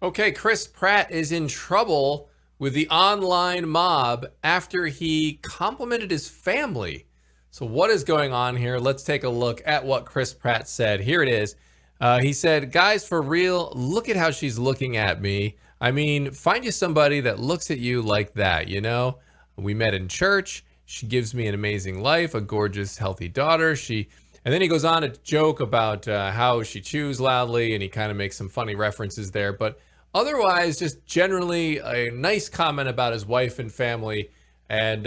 Okay, Chris Pratt is in trouble with the online mob after he complimented his family. So, what is going on here? Let's take a look at what Chris Pratt said. Here it is. He said, "Guys, for real, look at how she's looking at me. I mean, find you somebody that looks at you like that, you know? We met in church. She gives me an amazing life, a gorgeous, healthy daughter. And then he goes on to joke about how she chews loudly, and he kind of makes some funny references there. But otherwise, just generally a nice comment about his wife and family. And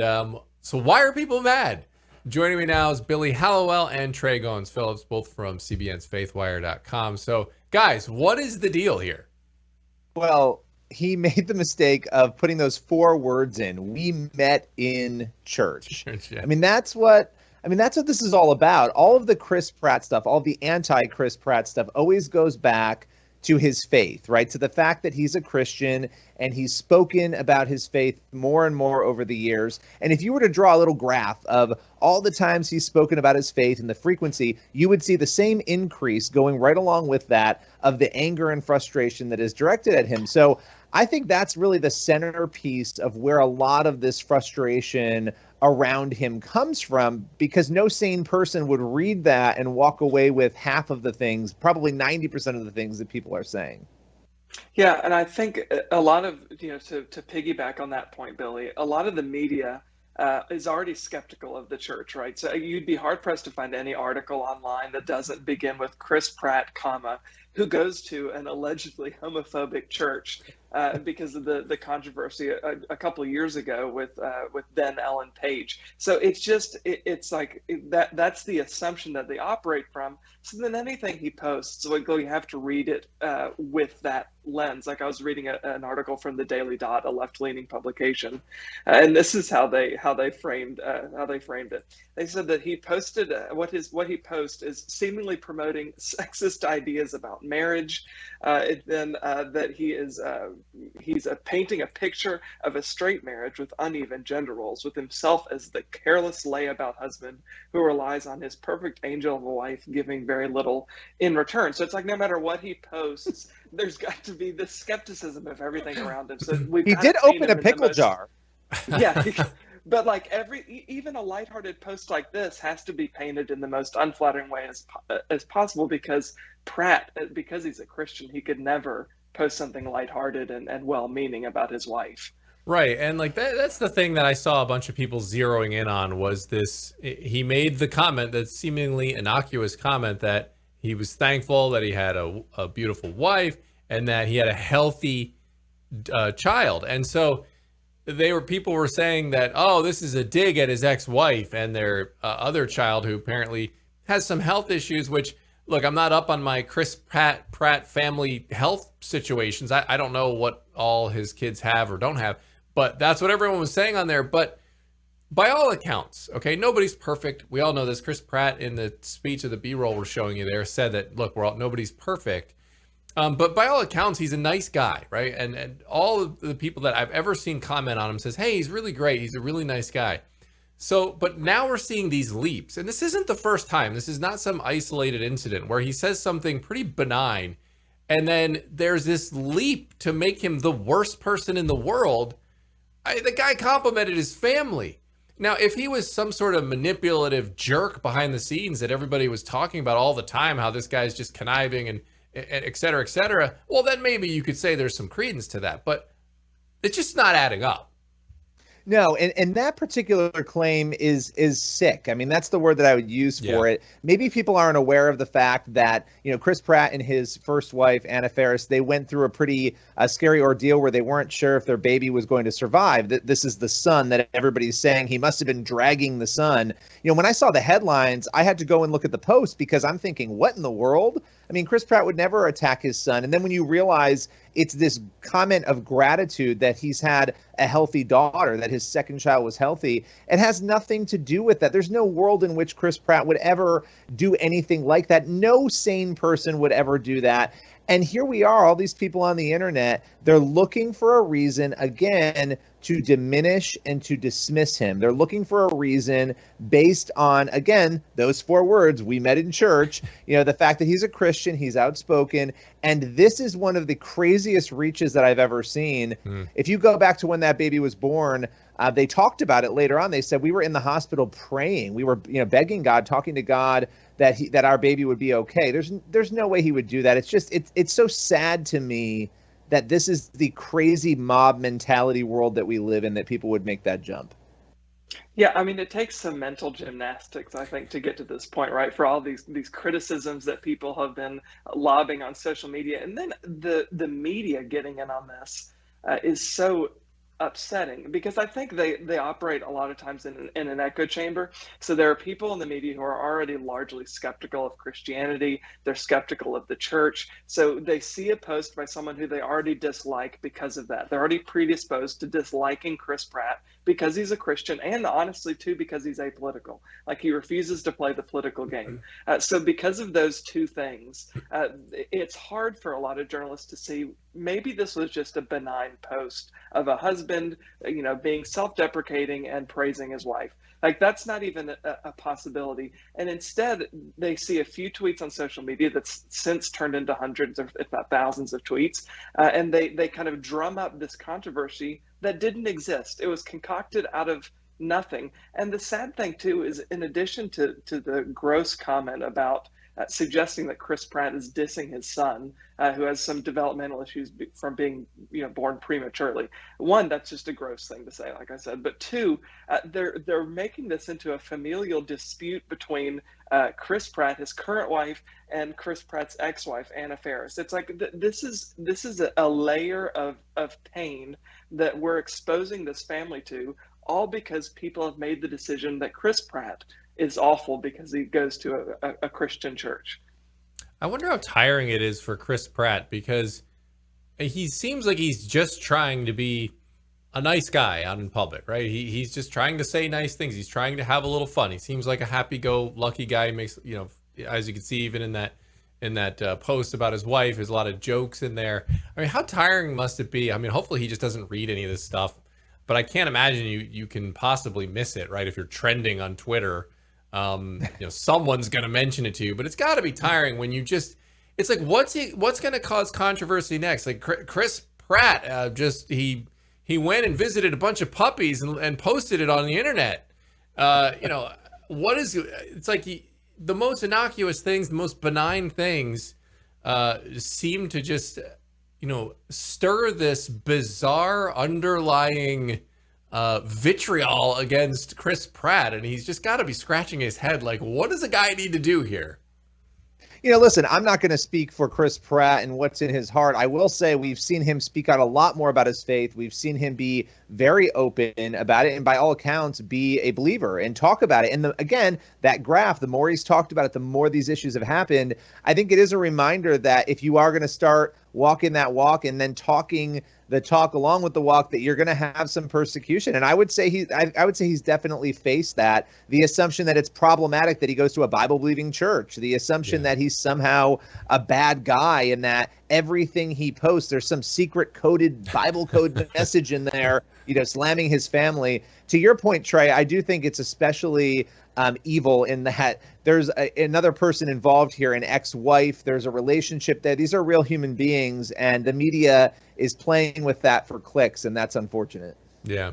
so why are people mad? Joining me now is Billy Hallowell and Trey Goins-Phillips, both from CBN's faithwire.com. So, guys, what is the deal here? Well, he made the mistake of putting those 4 words in. We met in church. Yeah. I mean, that's what this is all about. All of the Chris Pratt stuff, all the anti-Chris Pratt stuff always goes back to his faith, right? To the fact that he's a Christian and he's spoken about his faith more and more over the years. And if you were to draw a little graph of all the times he's spoken about his faith and the frequency, you would see the same increase going right along with that of the anger and frustration that is directed at him. So I think that's really the centerpiece of where a lot of this frustration around him comes from, because no sane person would read that and walk away with half of the things, probably 90% of the things that people are saying. Yeah, and I think a lot of, to piggyback on that point, Billy, a lot of the media is already skeptical of the church, right? So you'd be hard pressed to find any article online that doesn't begin with Chris Pratt, comma, who goes to an allegedly homophobic church because of the controversy a couple of years ago with then Ellen Page. So it's like that's the assumption that they operate from. So then anything he posts, you have to read it with that lens. Like I was reading an article from the Daily Dot, a left-leaning publication, and this is how they framed it. They said that he posted what he posts is seemingly promoting sexist ideas about marriage. Then that he's painting a picture of a straight marriage with uneven gender roles, with himself as the careless layabout husband who relies on his perfect angel of a wife giving very little in return. So it's like no matter what he posts, there's got to be this skepticism of everything around him. So he did open a pickle jar. Yeah. But like even a lighthearted post like this has to be painted in the most unflattering way as possible, because Pratt, because he's a Christian, he could never post something lighthearted and well-meaning about his wife. Right. And like that's the thing that I saw a bunch of people zeroing in on was this. He made the comment, that seemingly innocuous comment, that he was thankful that he had a beautiful wife and that he had a healthy child. And so people were saying that, oh, this is a dig at his ex-wife and their other child who apparently has some health issues, which, look, I'm not up on my Chris Pratt family health situations. I don't know what all his kids have or don't have, but that's what everyone was saying on there. But by all accounts, okay, nobody's perfect. We all know this. Chris Pratt, in the speech of the B-roll we're showing you there, said that, look, nobody's perfect. But by all accounts, he's a nice guy, right? And all of the people that I've ever seen comment on him says, hey, he's really great. He's a really nice guy. So, but now we're seeing these leaps. And this isn't the first time. This is not some isolated incident where he says something pretty benign, and then there's this leap to make him the worst person in the world. The guy complimented his family. Now, if he was some sort of manipulative jerk behind the scenes that everybody was talking about all the time, how this guy's just conniving and et cetera, well, then maybe you could say there's some credence to that, but it's just not adding up. No, and that particular claim is sick. I mean, that's the word that I would use for it. Maybe people aren't aware of the fact that, Chris Pratt and his first wife, Anna Faris, they went through a pretty scary ordeal where they weren't sure if their baby was going to survive. This is the son that everybody's saying he must have been dragging the son. When I saw the headlines, I had to go and look at the post because I'm thinking, what in the world? I mean, Chris Pratt would never attack his son. And then when you realize it's this comment of gratitude that he's had a healthy daughter, that his second child was healthy, it has nothing to do with that. There's no world in which Chris Pratt would ever do anything like that. No sane person would ever do that. And here we are, all these people on the internet, they're looking for a reason, again, to diminish and to dismiss him. They're looking for a reason based on, again, those 4 words, we met in church, the fact that he's a Christian, he's outspoken. And this is one of the craziest reaches that I've ever seen. If you go back to when that baby was born, they talked about it later on. They said, we were in the hospital praying. We were, begging God, talking to God that our baby would be okay. There's no way he would do that. It's so sad to me that this is the crazy mob mentality world that we live in, that people would make that jump. Yeah, I mean, it takes some mental gymnastics, I think, to get to this point, right? For all these criticisms that people have been lobbing on social media, and then the media getting in on this is so upsetting, because I think they operate a lot of times in an echo chamber. So there are people in the media who are already largely skeptical of Christianity. They're skeptical of the church. So they see a post by someone who they already dislike because of that. They're already predisposed to disliking Chris Pratt because he's a Christian, and honestly too because he's apolitical. Like, he refuses to play the political game. So because of those two things, it's hard for a lot of journalists to see maybe this was just a benign post of a husband, being self-deprecating and praising his wife. Like, that's not even a possibility. And instead, they see a few tweets on social media that's since turned into hundreds, if not thousands of tweets. And they kind of drum up this controversy that didn't exist. It was concocted out of nothing. And the sad thing, too, is in addition to the gross comment about suggesting that Chris Pratt is dissing his son, who has some developmental issues from being, born prematurely. One, that's just a gross thing to say, like I said. But two, they're making this into a familial dispute between Chris Pratt, his current wife, and Chris Pratt's ex-wife, Anna Faris. It's like this is a layer of pain that we're exposing this family to, all because people have made the decision that Chris Pratt is awful because he goes to a Christian church. I wonder how tiring it is for Chris Pratt, because he seems like he's just trying to be a nice guy out in public, right? He's just trying to say nice things. He's trying to have a little fun. He seems like a happy-go-lucky guy. He makes, as you can see, even in that post about his wife, there's a lot of jokes in there. I mean, how tiring must it be? I mean, hopefully he just doesn't read any of this stuff, but I can't imagine you can possibly miss it, right? If you're trending on Twitter, someone's going to mention it to you, but it's got to be tiring when it's like, what's going to cause controversy next? Like Chris Pratt, he went and visited a bunch of puppies and posted it on the internet. It's like the most innocuous things, the most benign things seem to just, stir this bizarre underlying vitriol against Chris Pratt. And he's just got to be scratching his head like, what does a guy need to do here? Listen, I'm not going to speak for Chris Pratt and what's in his heart. I will say we've seen him speak out a lot more about his faith. We've seen him be very open about it, and by all accounts, be a believer and talk about it. And again, that graph, the more he's talked about it, the more these issues have happened. I think it is a reminder that if you are going to start walking that walk and then talking the talk along with the walk, that you're going to have some persecution. And I would say he's definitely faced that. The assumption that it's problematic that he goes to a Bible believing church, the assumption that he's somehow a bad guy and that everything he posts, there's some secret coded Bible code message in there, slamming his family. To your point, Trey, I do think it's especially evil in that there's another person involved here, an ex-wife. There's a relationship there. These are real human beings, and the media is playing with that for clicks, and that's unfortunate. Yeah,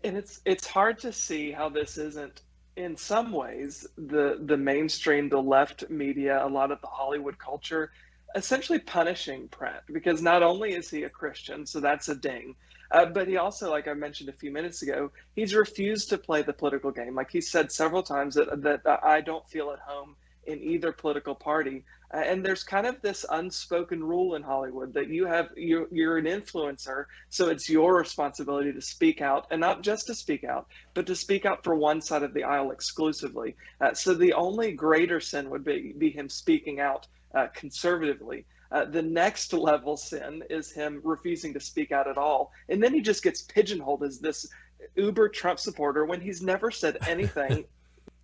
and it's hard to see how this isn't, in some ways, the mainstream, the left media, a lot of the Hollywood culture, essentially punishing Pratt, because not only is he a Christian, so that's a ding, but he also, like I mentioned a few minutes ago, he's refused to play the political game. Like he said several times that I don't feel at home in either political party. And there's kind of this unspoken rule in Hollywood that you're an influencer, so it's your responsibility to speak out, and not just to speak out, but to speak out for one side of the aisle exclusively. So the only greater sin would be him speaking out conservatively. The next level sin is him refusing to speak out at all. And then he just gets pigeonholed as this uber Trump supporter when he's never said anything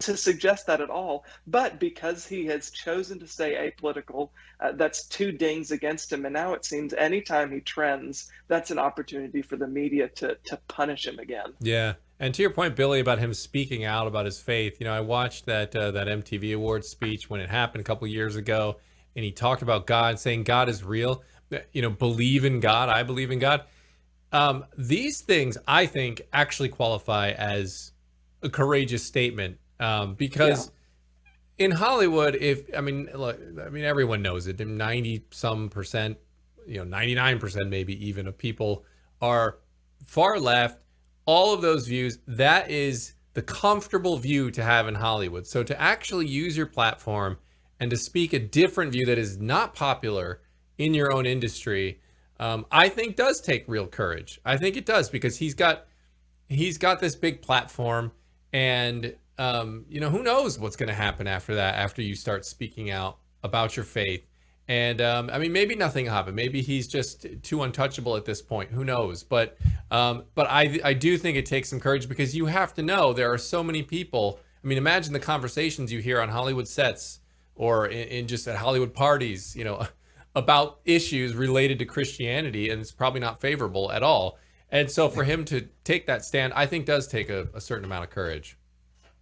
to suggest that at all. But because he has chosen to stay apolitical, that's two dings against him. And now it seems anytime he trends, that's an opportunity for the media to punish him again. Yeah. And to your point, Billy, about him speaking out about his faith, you know, I watched that MTV Awards speech when it happened a couple years ago, and he talked about God, saying God is real. You know, believe in God. I believe in God. These things, I think, actually qualify as a courageous statement. Because in Hollywood, look, everyone knows it. 90-some%, 99% maybe even of people are far left. All of those views, that is the comfortable view to have in Hollywood. So to actually use your platform and to speak a different view that is not popular in your own industry, I think does take real courage. I think it does, because he's got this big platform, and who knows what's going to happen after that, after you start speaking out about your faith. And maybe nothing will happen. Maybe he's just too untouchable at this point. Who knows? But I do think it takes some courage, because you have to know there are so many people. I mean, imagine the conversations you hear on Hollywood sets or in just at Hollywood parties, about issues related to Christianity, and it's probably not favorable at all. And so for him to take that stand, I think does take a certain amount of courage.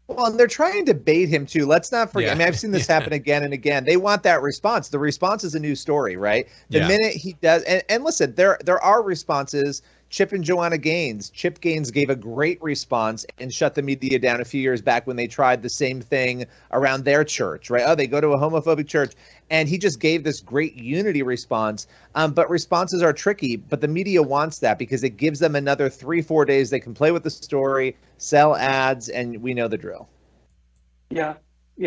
Well, and they're trying to bait him too. Let's not forget. Yeah. I mean, I've seen this happen again and again. They want that response. The response is a new story, right? The minute he does, and listen, there are responses. Chip and Joanna Gaines. Chip Gaines gave a great response and shut the media down a few years back when they tried the same thing around their church, right? Oh, they go to a homophobic church. And he just gave this great unity response. But responses are tricky, but the media wants that because it gives them another 3-4 days. They can play with the story, sell ads, and we know the drill. Yeah.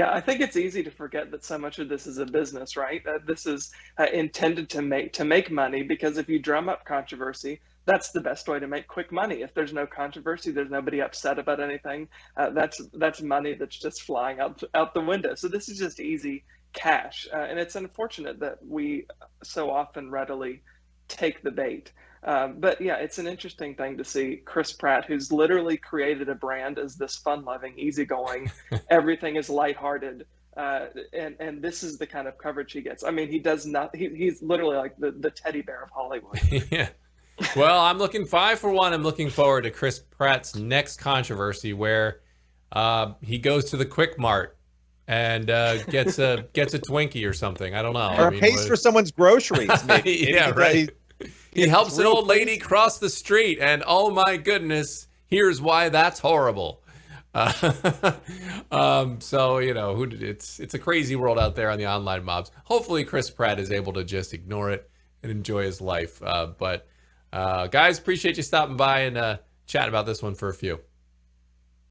I think it's easy to forget that so much of this is a business, right? This is intended to make money, because if you drum up controversy, that's the best way to make quick money. If there's no controversy, there's nobody upset about anything. That's money that's just flying out the window. So this is just easy cash, and it's unfortunate that we so often readily take the bait. But yeah, it's an interesting thing to see Chris Pratt, who's literally created a brand as this fun-loving, easygoing, everything is lighthearted, and this is the kind of coverage he gets. I mean, he does not. He's literally like the teddy bear of Hollywood. Yeah. Well, I'm looking forward to Chris Pratt's next controversy, where he goes to the Quick Mart and gets a Twinkie or something. I don't know. Or pays for someone's groceries. Maybe. Yeah, right. He helps an old lady cross the street, and oh my goodness, here's why that's horrible. So it's a crazy world out there on the online mobs. Hopefully, Chris Pratt is able to just ignore it and enjoy his life. But guys, appreciate you stopping by and chatting about this one for a few.